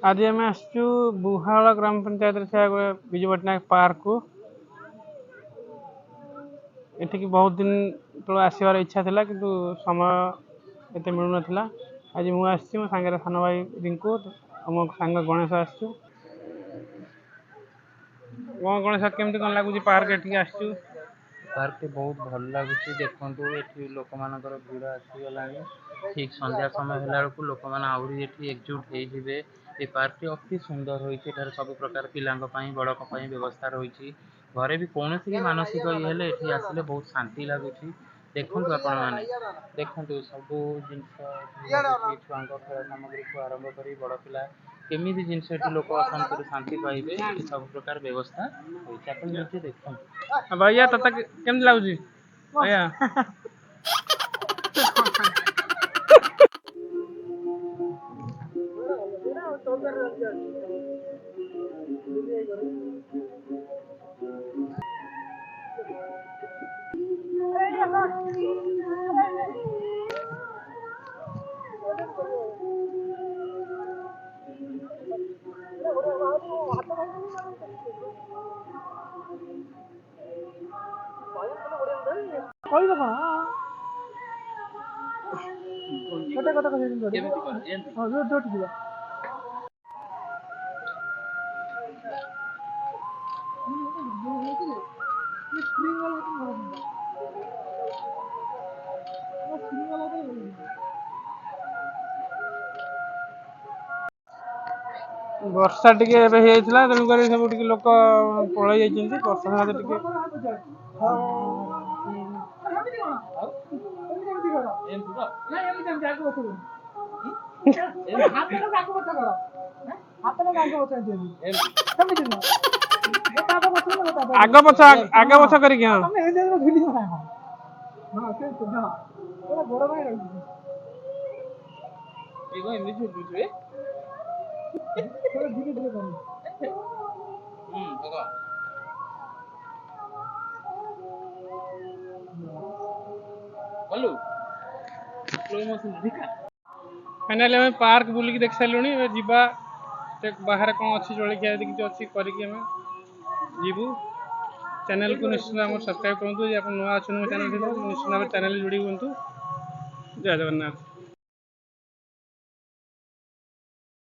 आज आम आसचु बुहाल ग्राम panchayat bijupatnaik park को एठिक बहुत दिन तो आसबार इच्छा था कि समय एत मिलू ना। आज मुझे मो सांगे सान भाई रिंकू मो सांग गणेश आसचु गणेश केमती कौन लगुच पार्क एठिक आसचु पार्क टी बहुत भल लगुच देखु ये लोक मान भिड़ आसीगला ठीक संध्या समय है लोक मैंने आहरी एकजुट होते ये पार्क टी अति सुंदर होती सब प्रकार पिला बड़ व्यवस्था रही घरे भी कौन भी मानसिक ये आसिले बहुत शांति लगुच देखु आपण मैंने देखु सब जिन छुआ खेल सामग्री को आरंभ कर बड़ पिला केमी जिनस लोक अशांति शांति पाइबे सब प्रकार व्यवस्था होती देखते भैया तत केमती लगुच भैया वर्षा टिके तेणुक सब टे लोक पलि जाइए वर्षा टिके आग पछ कर फाइनाली आम पार्क बुलिक देख सारूँ जीवा बाहर कौन अच्छी जलखिया किसी अच्छी करके जीवु चैनल को निश्चित भाव सब्सक्राइब करूँ आप नुआ अच्छे मो चैनल निश्चित भाव चैनल जोड़ी हूँ। जय जगन्नाथ।